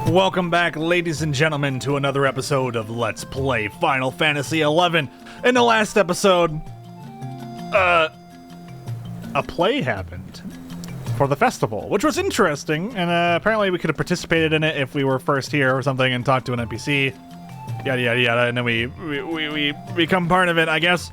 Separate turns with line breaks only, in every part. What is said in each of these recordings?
Welcome back, ladies and gentlemen, to another episode of Let's Play Final Fantasy XI. In the last episode, a play happened for the festival, which was interesting, and apparently we could have participated in it if we were first here or something and talked to an NPC, yada yada yada, and then we become part of it, I guess.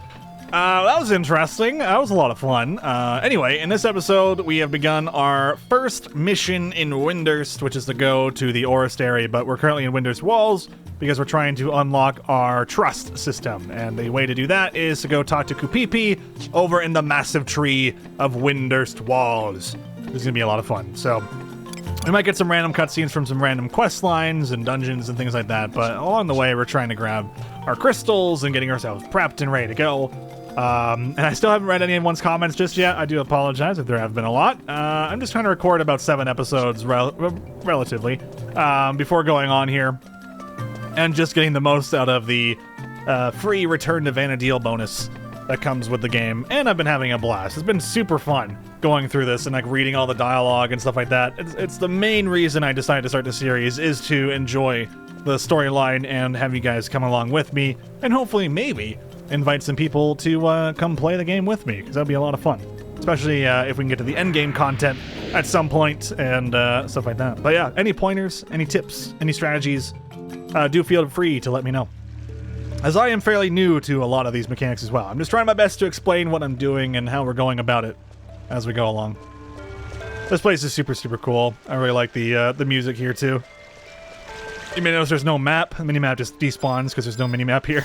That was interesting. That was a lot of fun. Anyway, in this episode, we have begun our first mission in Windurst, which is to go to the Orist area, but we're currently in Windurst Walls because we're trying to unlock our trust system, and the way to do that is to go talk to Kupipi over in the massive tree of Windurst Walls. This is going to be a lot of fun, so we might get some random cutscenes from some random quest lines and dungeons and things like that, but along the way, we're trying to grab our crystals and getting ourselves prepped and ready to go. And I still haven't read anyone's comments just yet. I do apologize if there have been a lot. I'm just trying to record about 7 episodes relatively before going on here and just getting the most out of the free Return to Vanadil bonus that comes with the game. And I've been having a blast. It's been super fun going through this and like reading all the dialogue and stuff like that. It's the main reason I decided to start the series, is to enjoy the storyline and have you guys come along with me and hopefully maybe invite some people to come play the game with me, because that'd be a lot of fun, especially if we can get to the end game content at some point and stuff like that. But yeah, any pointers, any tips, any strategies, do feel free to let me know, as I am fairly new to a lot of these mechanics as well. I'm just trying my best to explain what I'm doing and how we're going about it as we go along. This place is super cool. I really like the music here too. You may notice there's no map. The minimap just despawns because there's no minimap here.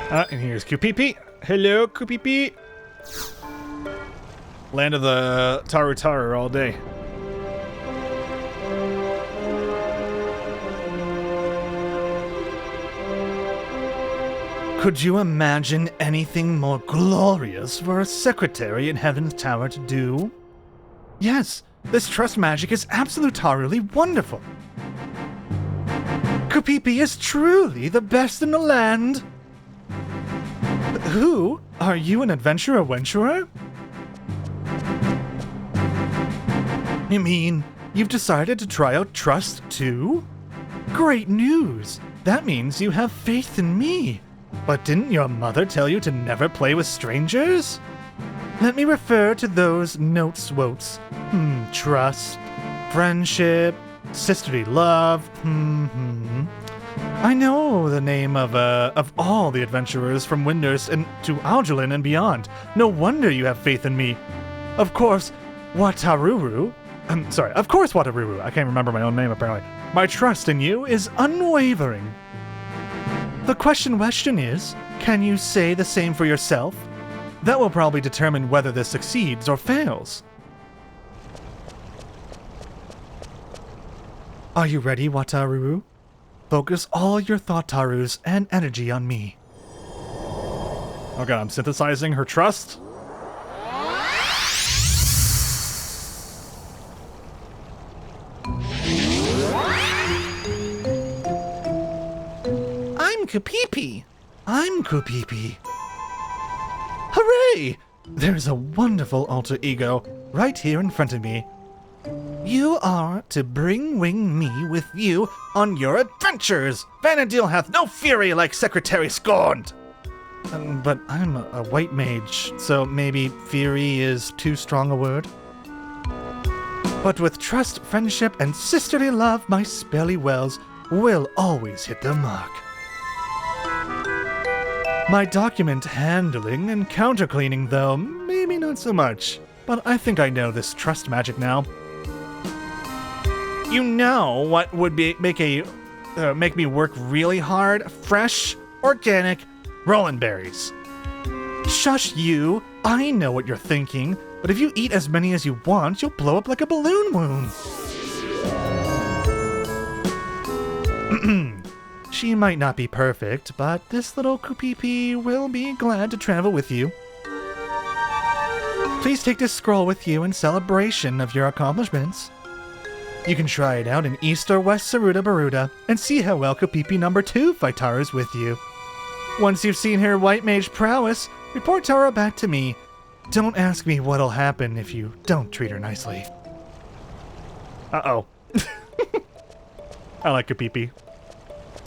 And here's Kupipi. Hello, Kupipi. Land of the Taru all day. Could you imagine anything more glorious for a secretary in Heaven's Tower to do? Yes, this trust magic is absolutely wonderful. Kupipi is truly the best in the land. Who? Are you an adventurer? You mean, you've decided to try out trust too? Great news! That means you have faith in me. But didn't your mother tell you to never play with strangers? Let me refer to those notes-wotes. Trust, friendship, sisterly love, I know the name of all the adventurers from Windurst and to Algerlin and beyond. No wonder you have faith in me. Of course, Wataruru. I can't remember my own name apparently. My trust in you is unwavering. The question is, can you say the same for yourself? That will probably determine whether this succeeds or fails. Are you ready, Wataruru? Focus all your thought tarus and energy on me. Oh god, I'm synthesizing her trust. I'm Kupipi. Hooray! There's a wonderful alter ego right here in front of me. You are to bring me with you on your adventures. Vanadil hath no fury like Secretary scorned. But I'm a white mage, so maybe fury is too strong a word. But with trust, friendship, and sisterly love, my spelly wells will always hit the mark. My document handling and counter-cleaning, though, maybe not so much. But I think I know this trust magic now. You know what would make me work really hard? Fresh, organic, rolling berries. Shush you! I know what you're thinking, but if you eat as many as you want, you'll blow up like a balloon wound. She might not be perfect, but this little Kupipi will be glad to travel with you. Please take this scroll with you in celebration of your accomplishments. You can try it out in East or West Saruda Baruda and see how well Kupipi number 2 Faitaras with you. Once you've seen her white mage prowess, report Tara back to me. Don't ask me what'll happen if you don't treat her nicely. Uh-oh. I like Kupipi.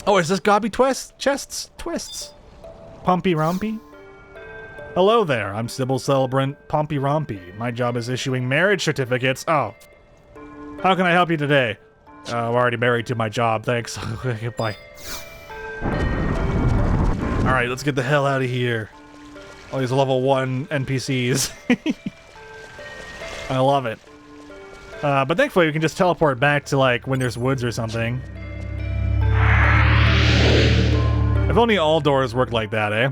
Oh, is this Gobby Chests? Twists. Pumpy Rompy? Hello there, I'm Sybil Celebrant Pompey Rompy. My job is issuing marriage certificates. Oh. How can I help you today? I'm already married to my job, thanks. Bye. Alright, let's get the hell out of here. All these level 1 NPCs. I love it. But thankfully we can just teleport back to, like, Windurst Woods or something. If only all doors worked like that, eh?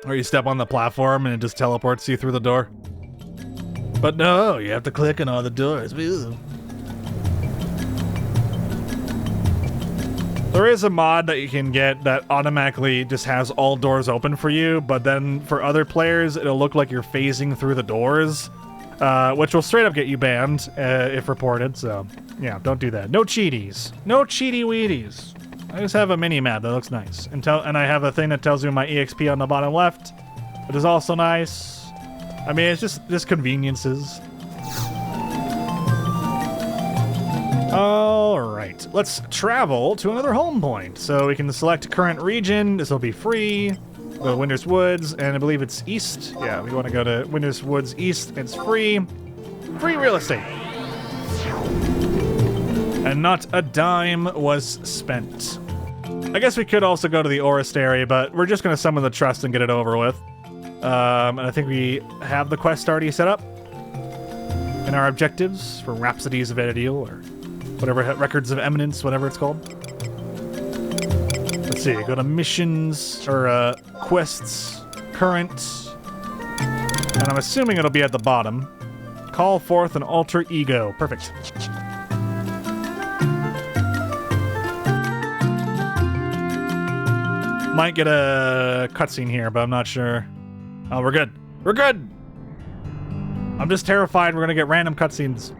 Or you step on the platform and it just teleports you through the door. But no, you have to click on all the doors. Ew. There is a mod that you can get that automatically just has all doors open for you, but then for other players, it'll look like you're phasing through the doors, which will straight up get you banned if reported, so yeah, don't do that. No cheaties. No cheaty-weeties. I just have a mini-map that looks nice. And I have a thing that tells you my EXP on the bottom left, which is also nice. I mean, it's just conveniences. Alright, let's travel to another home point. So we can select current region, this will be free. Go to Windurst Woods, and I believe it's east. Yeah, we want to go to Windurst Woods east, it's free. Free real estate. And not a dime was spent. I guess we could also go to the Oristary, but we're just going to summon the trust and get it over with. And I think we have the quest already set up. And our objectives for Rhapsodies of Eddil, or whatever, Records of Eminence, whatever it's called. Let's see, go to missions, or quests, current. And I'm assuming it'll be at the bottom. Call forth an alter ego. Perfect. Might get a cutscene here, but I'm not sure. Oh, we're good. We're good! I'm just terrified we're gonna get random cutscenes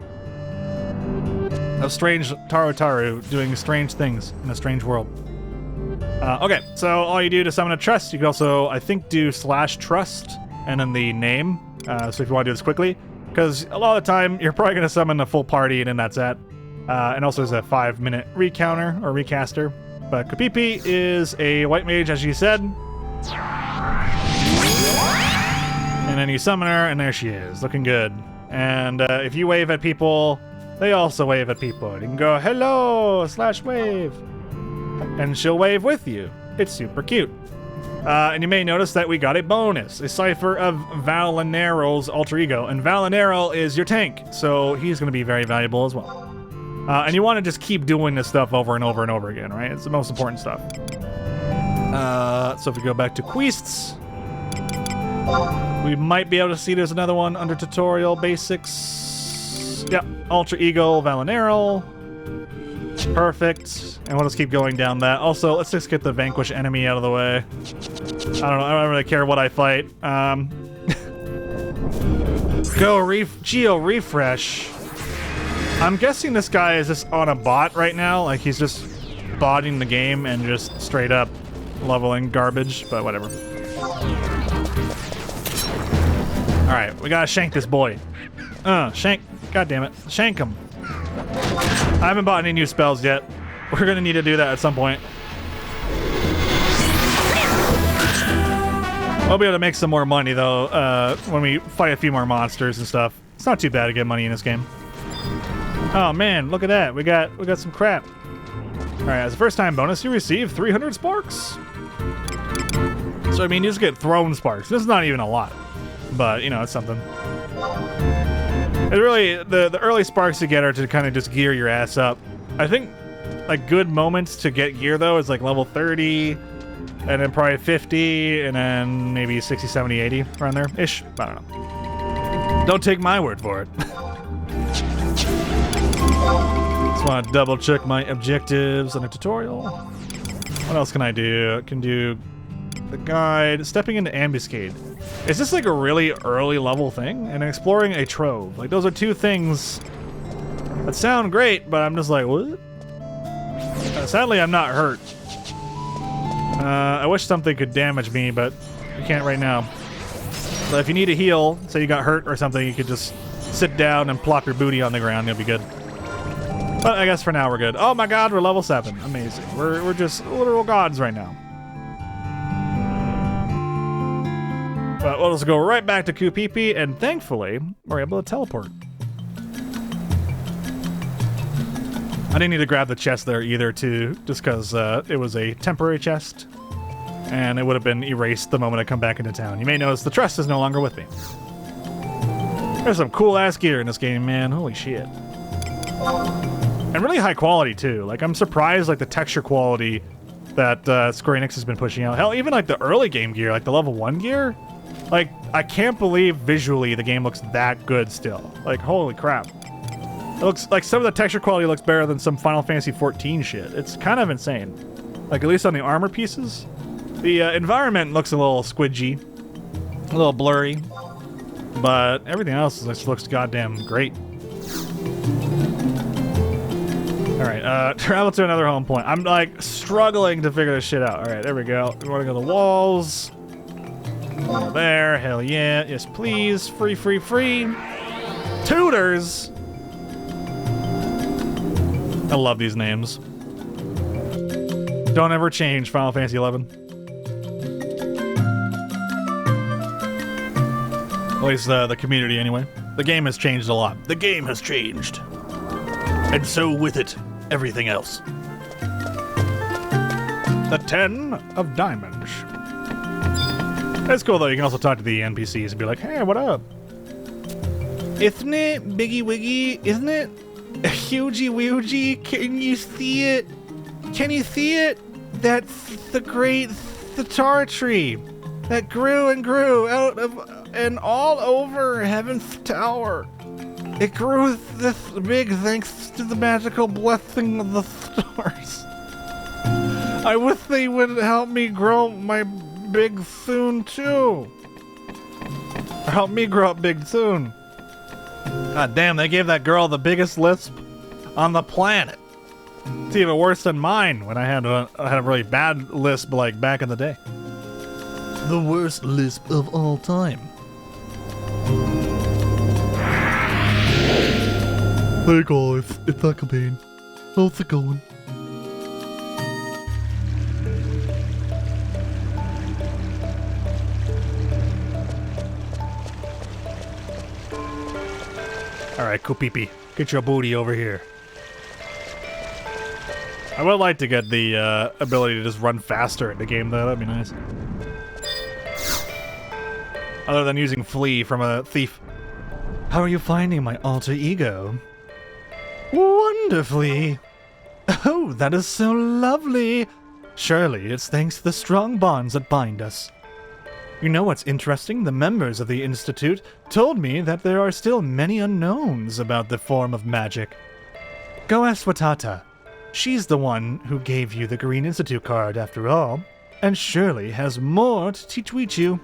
of strange Taru doing strange things in a strange world. Okay, so all you do to summon a trust, you can also, I think, do /trust and then the name. So if you want to do this quickly, because a lot of the time you're probably gonna summon a full party and then that's it. And also there's a 5-minute recounter or recaster. But Kupipi is a white mage, as you said. And then you summon her, and there she is, looking good. And if you wave at people, they also wave at people. You can go, hello, /wave. And she'll wave with you. It's super cute. And you may notice that we got a bonus, a cipher of Valinero's alter ego. And Valinero is your tank, so he's going to be very valuable as well. And you want to just keep doing this stuff over and over and over again, right? It's the most important stuff. So if we go back to quests, we might be able to see there's another one under tutorial basics. Yep, alter ego, Valinero. Perfect. And we'll just keep going down that. Also, let's just get the vanquish enemy out of the way. I don't really care what I fight. Geo refresh. I'm guessing this guy is just on a bot right now. Like, he's just botting the game and just straight up leveling garbage, but whatever. Alright, we gotta shank this boy. Shank. God damn it. Shank him. I haven't bought any new spells yet. We're gonna need to do that at some point. I'll be able to make some more money, though, when we fight a few more monsters and stuff. It's not too bad to get money in this game. Oh man, look at that. We got some crap. Alright, as a first time bonus, you receive 300 sparks. So I mean, you just get thrown sparks. This is not even a lot. But, you know, it's something. It really, the early sparks you get are to kind of just gear your ass up. I think, like, good moments to get gear, though, is like level 30, and then probably 50, and then maybe 60, 70, 80, around there-ish. I don't know. Don't take my word for it. Just want to double check my objectives in a tutorial. What else can I do? I can do the guide, stepping into ambuscade. Is this like a really early level thing? And exploring a trove. Like, those are two things that sound great, but I'm just like, what? Sadly, I'm not hurt. I wish something could damage me, but you can't right now. So if you need a heal, say you got hurt or something, you could just sit down and plop your booty on the ground, you'll be good. But I guess for now we're good. Oh my god, we're level 7. Amazing. We're just literal gods right now. But we'll just go right back to Kupipi, and thankfully, we're able to teleport. I didn't need to grab the chest there either, too, just because it was a temporary chest, and it would have been erased the moment I come back into town. You may notice the trust is no longer with me. There's some cool-ass gear in this game, man. Holy shit. And really high quality, too. Like, I'm surprised, like, the texture quality that Square Enix has been pushing out. Hell, even, like, the early game gear, like the level 1 gear, like, I can't believe visually the game looks that good still. Like, holy crap. It looks like some of the texture quality looks better than some Final Fantasy XIV shit. It's kind of insane. Like, at least on the armor pieces. The environment looks a little squidgy, a little blurry, but everything else just looks goddamn great. Alright, travel to another home point. I'm, like, struggling to figure this shit out. Alright, there we go. We want to go to the walls. Over there, hell yeah. Yes, please. Free, free, free. Tutors! I love these names. Don't ever change, Final Fantasy XI. At least the community, anyway. The game has changed a lot. The game has changed. And so with it, everything else. The 10 of Diamonds. That's cool, though. You can also talk to the NPCs and be like, hey, what up? Isn't it Biggie Wiggy? Isn't it Hugie Woogie? Can you see it? Can you see it? That's the great sitar tree that grew and grew out of and all over Heaven's Tower. It grew this big thanks to the magical blessing of the stars. I wish they would help me grow my big soon too. Help me grow up big soon. God damn, they gave that girl the biggest lisp on the planet. It's even worse than mine when I had a really bad lisp like back in the day. The worst lisp of all time. Hey guys, it's Akabane. How's it going? Alright, Kupipi, get your booty over here. I would like to get the ability to just run faster in the game, though. That'd be nice. Other than using Flee from a thief. How are you finding my alter ego? Wonderfully. Oh, that is so lovely. Surely it's thanks to the strong bonds that bind us. You know what's interesting? The members of the Institute told me that there are still many unknowns about the form of magic. Go ask Watata. She's the one who gave you the Green Institute card, after all, and surely has more to teach you.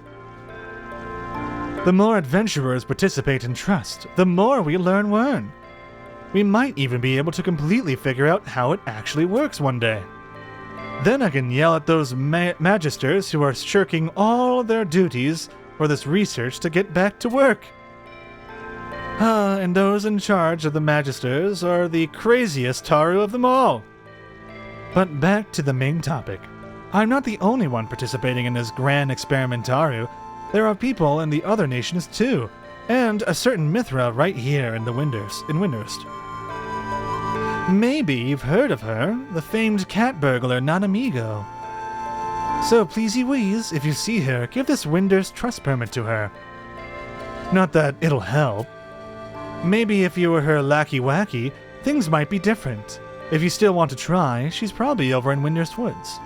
The more adventurers participate in Trust, the more we learn. We might even be able to completely figure out how it actually works one day. Then I can yell at those magisters who are shirking all their duties for this research to get back to work. And those in charge of the magisters are the craziest Taru of them all. But back to the main topic. I'm not the only one participating in this grand experiment Taru. There are people in the other nations too, and a certain Mithra right here in Windurst. Maybe you've heard of her, the famed cat burglar Nanamigo. So pleasey wheeze, if you see her, give this Windurst trust permit to her. Not that it'll help. Maybe if you were her lackey-wacky, things might be different. If you still want to try, she's probably over in Windurst Woods.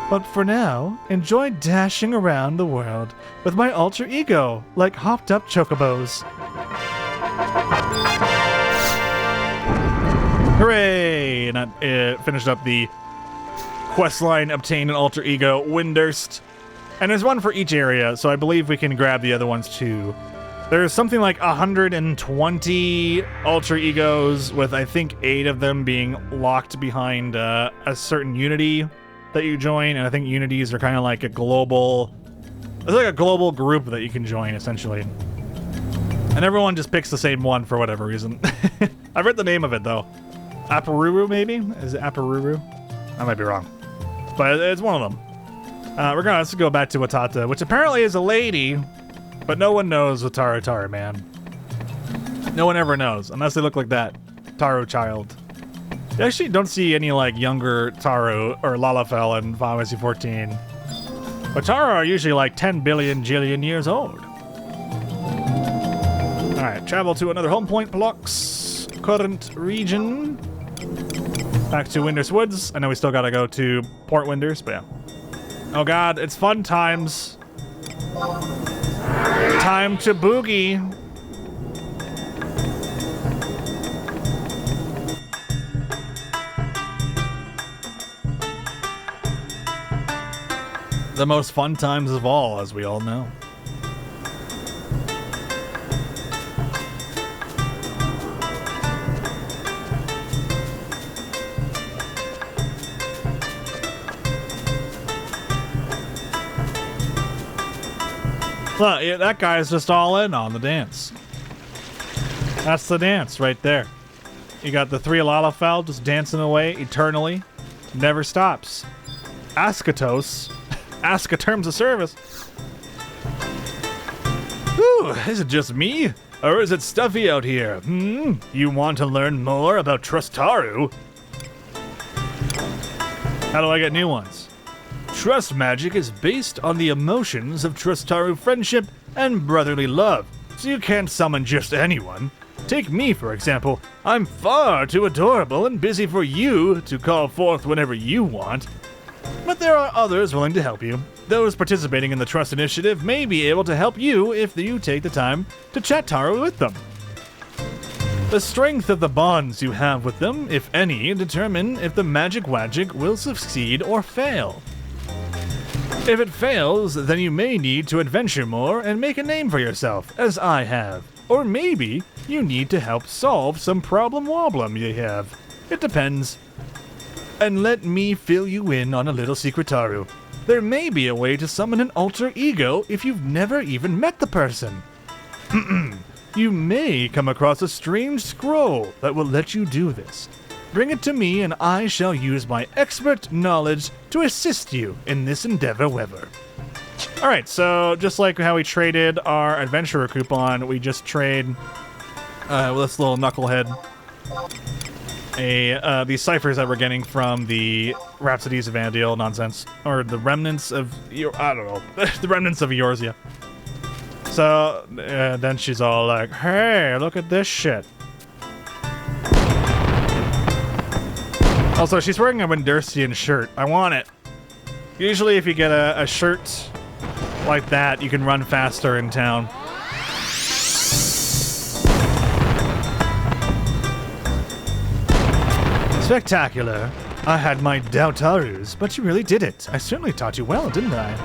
But for now, enjoy dashing around the world with my alter ego, like hopped-up chocobos. Hooray! And that finished up the questline, obtain an alter ego, Windurst. And there's one for each area, so I believe we can grab the other ones too. There's something like 120 alter egos, with I think 8 of them being locked behind a certain unity that you join, and I think unities are kind of like a global... It's like a global group that you can join, essentially. And everyone just picks the same one for whatever reason. I've read the name of it, though. Aparuru, maybe? Is it Aparuru? I might be wrong. But it's one of them. Regardless, let's go back to Watata, which apparently is a lady, but no one knows Wataru Taru, man. No one ever knows, unless they look like that. Taru child. You actually don't see any, like, younger Taru or Lalafell in Final Fantasy 14. But Taru are usually like 10 billion jillion years old. Alright, travel to another home point, blocks. Current region. Back to Windurst Woods. I know we still gotta go to Port Windurst, but yeah. Oh god, it's fun times. Time to boogie. The most fun times of all, as we all know. Look, yeah, that guy's just all in on the dance. That's the dance right there. You got the three Lalafell just dancing away eternally. Never stops. Ascatos. Ask a terms of service. Whew, is it just me? Or is it stuffy out here? You want to learn more about Trustaru? How do I get new ones? Trust magic is based on the emotions of Trustaru friendship and brotherly love, so you can't summon just anyone. Take me, for example. I'm far too adorable and busy for you to call forth whenever you want. But there are others willing to help you. Those participating in the Trust Initiative may be able to help you if you take the time to chat Taru with them. The strength of the bonds you have with them, if any, determine if the magic wagic will succeed or fail. If it fails, then you may need to adventure more and make a name for yourself, as I have. Or maybe you need to help solve some problem you have. It depends. And let me fill you in on a little secret, Taru. There may be a way to summon an alter ego if you've never even met the person. You may come across a strange scroll that will let you do this. Bring it to me and I shall use my expert knowledge to assist you in this endeavor, Weber. Alright, so just like how we traded our adventurer coupon, we just trade with this little knucklehead these ciphers that we're getting from the Rhapsodies of Vana'diel nonsense, or the remnants of, I don't know, the remnants of Eorzea. So then she's all like, hey, look at this shit. Also, she's wearing a Windurstian shirt. I want it. Usually if you get a shirt like that, you can run faster in town. Spectacular. I had my doubtarus, but you really did it. I certainly taught you well, didn't I?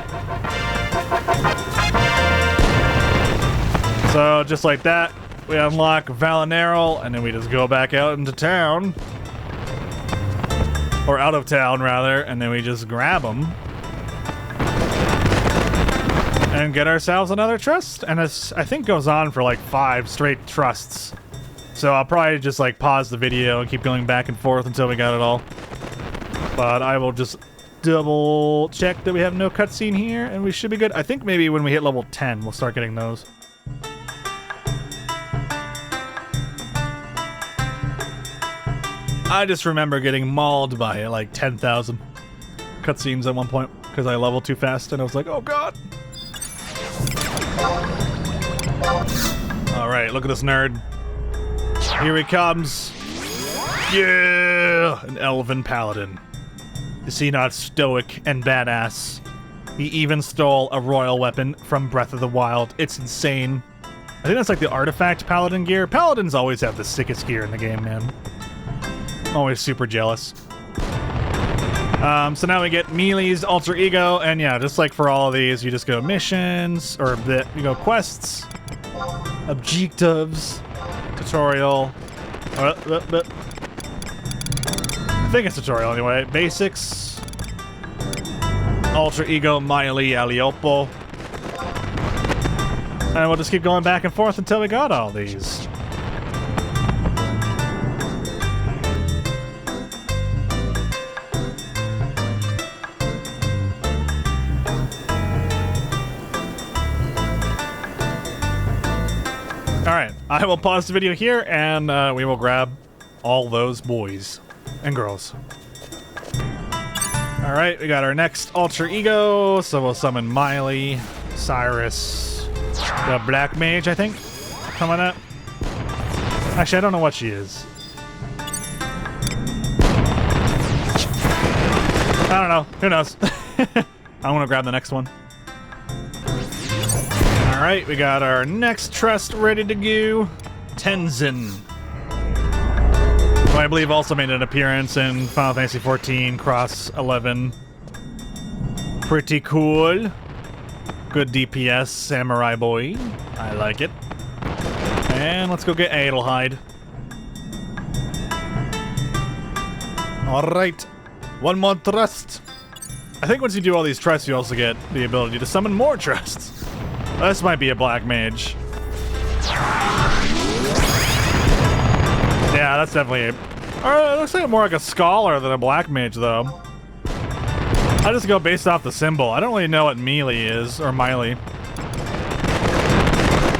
So, just like that, we unlock Valinarel, and then we just go back out into town. Or out of town, rather, and then we just grab them. And get ourselves another trust. And this, I think, goes on for like 5 straight trusts. So I'll probably just like pause the video and keep going back and forth until we got it all. But I will just double check that we have no cutscene here, and we should be good. I think maybe when we hit level 10, we'll start getting those. I just remember getting mauled by like 10,000 cutscenes at one point because I leveled too fast and I was like, oh god. Alright, look at this nerd. Here he comes. Yeah! An elven paladin. Is he not stoic and badass? He even stole a royal weapon from Breath of the Wild. It's insane. I think that's like the artifact paladin gear. Paladins always have the sickest gear in the game, man. Always super jealous. So now we get Mealy's alter ego, and yeah, just like for all of these, you just go missions, or you go quests, objectives, tutorial. I think it's tutorial anyway. Basics. Alter ego Miley Aliopo. And we'll just keep going back and forth until we got all these. I will pause the video here, and we will grab all those boys and girls. Alright, we got our next alter ego, so we'll summon Miley, Cyrus, the Black Mage, I think, coming up. Actually, I don't know what she is. I don't know. Who knows? I want to grab the next one. Alright, we got our next trust ready to go. Tenzin. Who I believe also made an appearance in Final Fantasy XIV Cross 11. Pretty cool. Good DPS, samurai boy. I like it. And let's go get Adelheid. Alright. One more trust. I think once you do all these trusts, you also get the ability to summon more trusts. This might be a black mage. Yeah, that's definitely it looks like more like a scholar than a black mage, though. I just go based off the symbol. I don't really know what melee is, or Miley.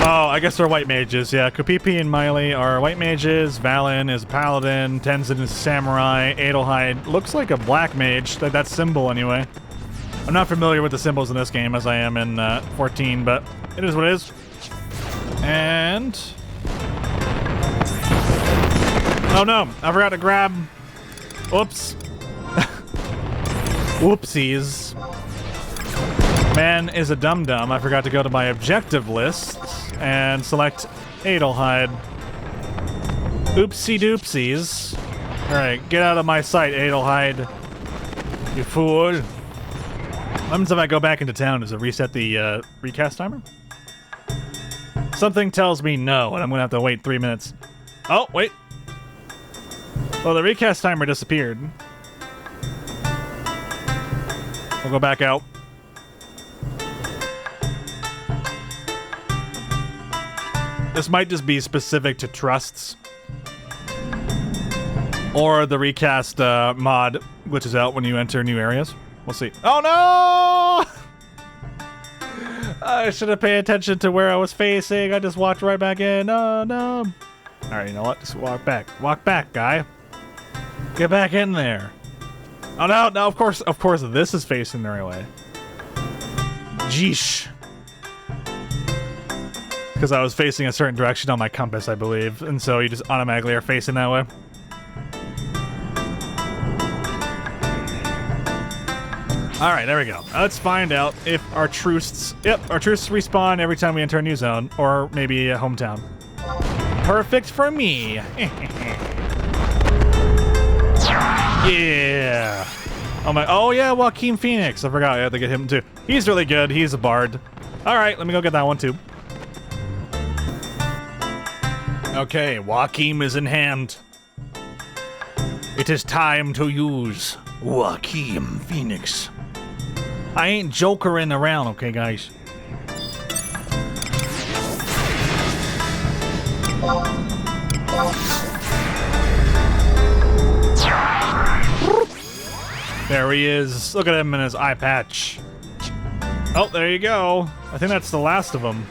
Oh, I guess they're white mages. Yeah, Kupipi and Miley are white mages. Valen is a paladin. Tenzin is a samurai. Adelheid looks like a black mage. That symbol, anyway. I'm not familiar with the symbols in this game as I am in 14, but it is what it is. And... oh no, I forgot to grab... Oops. Whoopsies. Man is a dum-dum. I forgot to go to my objective list and select Adelheid. Oopsie doopsies. Alright, get out of my sight, Adelheid. You fool. What happens if I go back into town? Does it reset the recast timer? Something tells me no, and I'm gonna have to wait 3 minutes. Oh, wait. Well, the recast timer disappeared. We'll go back out. This might just be specific to trusts. Or the recast mod, which is out when you enter new areas. We'll see. Oh no! I should have paid attention to where I was facing. I just walked right back in. Oh no. Alright, you know what? Just walk back. Walk back, guy. Get back in there. Oh no, no, of course this is facing the right way. Jeesh. Because I was facing a certain direction on my compass, I believe. And so you just automatically are facing that way. Alright, there we go. Let's find out if our trusts... Yep, our trusts respawn every time we enter a new zone. Or maybe a hometown. Perfect for me. Yeah. Oh my... Oh yeah, Joaquin Phoenix. I forgot I had to get him too. He's really good. He's a bard. Alright, let me go get that one too. Okay, Joaquin is in hand. It is time to use Joaquin Phoenix. I ain't jokering around, okay, guys? There he is. Look at him in his eye patch. Oh, there you go. I think that's the last of them.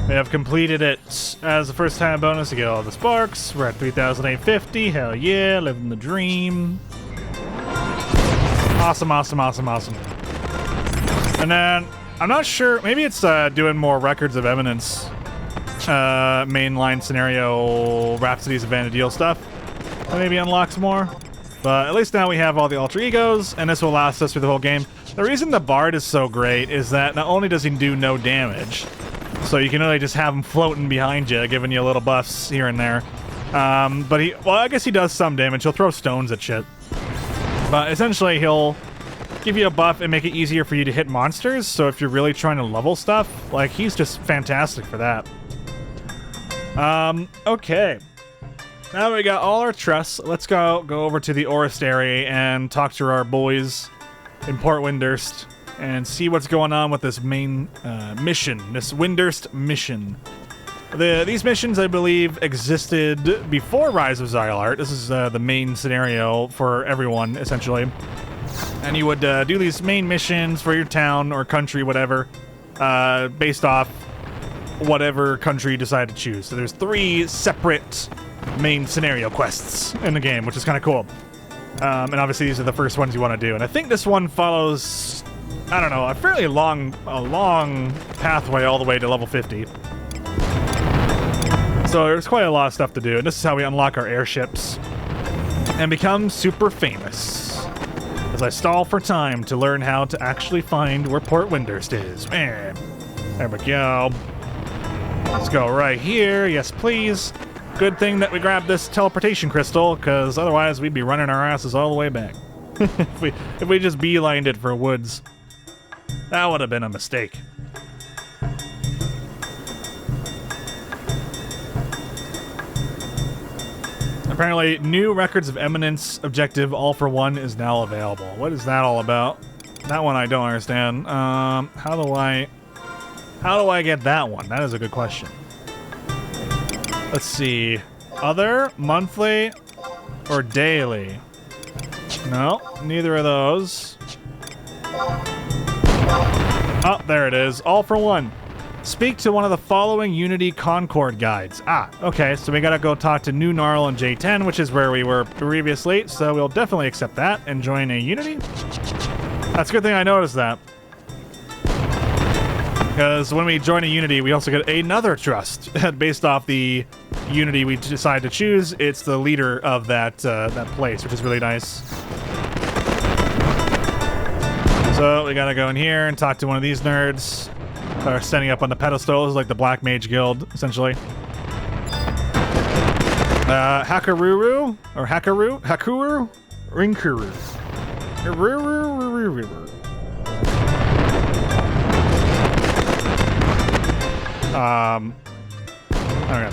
We have completed it as a first-time bonus to get all the sparks. We're at 3,850. Hell yeah, living the dream. Awesome, awesome, awesome, awesome. And then, I'm not sure, maybe it's doing more Records of Eminence mainline scenario, Rhapsodies of Vana'diel stuff. That maybe unlocks more. But at least now we have all the alter egos, and this will last us through the whole game. The reason the Bard is so great is that not only does he do no damage, so you can really just have him floating behind you, giving you little buffs here and there. But well, I guess he does some damage. He'll throw stones at shit. But essentially, he'll give you a buff and make it easier for you to hit monsters. So if you're really trying to level stuff, like, he's just fantastic for that. Okay. Now that we got all our trusts, let's go over to the Oristary and talk to our boys in Port Windurst and see what's going on with this main mission, this Windurst mission. These missions, I believe, existed before Rise of Xylart. This is the main scenario for everyone, essentially. And you would do these main missions for your town or country, whatever, based off whatever country you decide to choose. So there's 3 separate main scenario quests in the game, which is kind of cool. And obviously these are the first ones you want to do. And I think this one follows, I don't know, a fairly long pathway all the way to level 50. So there's quite a lot of stuff to do. And this is how we unlock our airships and become super famous. As I stall for time to learn how to actually find where Port Windurst is. Man, there we go. Let's go right here. Yes, please. Good thing that we grabbed this teleportation crystal, because otherwise we'd be running our asses all the way back. if we just beelined it for woods. That would have been a mistake. Apparently, new Records of Eminence objective all for one is now available. What is that all about? That one I don't understand. How do I get that one? That is a good question. Let's see. Other, monthly, or daily? No, neither of those. Oh, there it is. All for one. Speak to one of the following Unity Concord guides. Ah, okay, so we gotta go talk to New Gnarl and J10, which is where we were previously, so we'll definitely accept that and join a Unity. That's a good thing I noticed that. Because when we join a Unity, we also get another trust based off the Unity we decide to choose. It's the leader of that place, which is really nice. So we gotta go in here and talk to one of these nerds. Are standing up on the pedestals like the Black Mage Guild, essentially. Hakaruru? Or Hakaru? Hakuru? Rinkuru. Okay.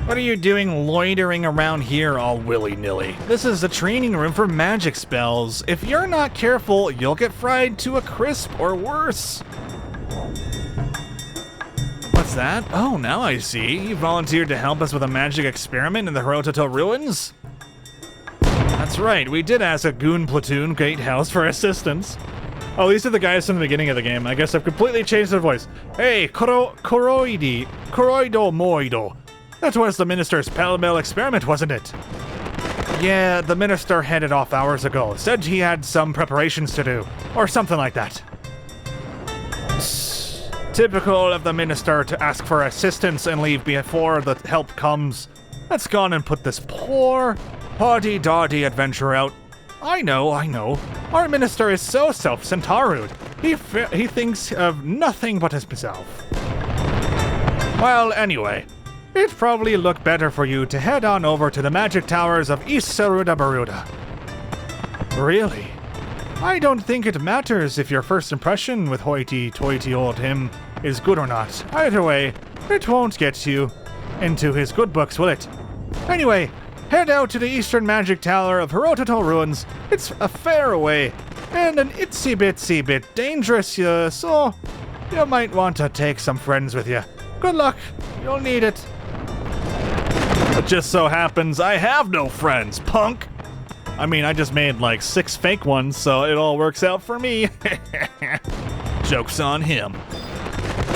What are you doing loitering around here all willy-nilly? This is a training room for magic spells. If you're not careful, you'll get fried to a crisp or worse. What's that? Oh, now I see. You volunteered to help us with a magic experiment in the Hirototo ruins? That's right, we did ask a goon platoon gatehouse for assistance. Oh, these are the guys from the beginning of the game. I guess I've completely changed their voice. Hey, Koroido Moido. That was the minister's pell-mell experiment, wasn't it? Yeah, the minister headed off hours ago. Said he had some preparations to do, or something like that. Typical of the minister to ask for assistance and leave before the help comes. Let's go on and put this poor, hardy-dardy adventurer out. I know. Our minister is so self-centered. He thinks of nothing but himself. Well, anyway, it'd probably look better for you to head on over to the magic towers of East Saruda Baruda. Really? I don't think it matters if your first impression with hoity-toity old him is good or not. Either way, it won't get you into his good books, will it? Anyway, head out to the Eastern Magic Tower of Hirototo Ruins. It's a fair away, and an itsy-bitsy bit dangerous, so you might want to take some friends with you. Good luck. You'll need it. It just so happens I have no friends, punk. I mean, I just made like 6 fake ones, so it all works out for me. Joke's on him.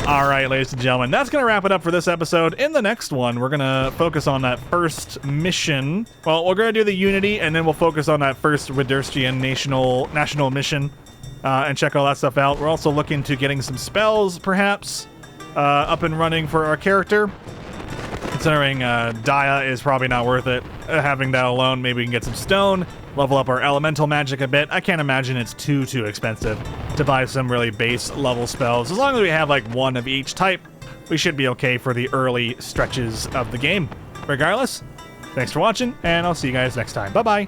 All right, ladies and gentlemen, that's going to wrap it up for this episode. In the next one, we're going to focus on that first mission. Well, we're going to do the Unity, and then we'll focus on that first Windurstian national mission and check all that stuff out. We're also looking to getting some spells, perhaps, up and running for our character. Considering Dia is probably not worth it. Having that alone, maybe we can get some stone, level up our elemental magic a bit. I can't imagine it's too expensive to buy some really base level spells. As long as we have like one of each type, we should be okay for the early stretches of the game. Regardless, thanks for watching, and I'll see you guys next time. Bye-bye.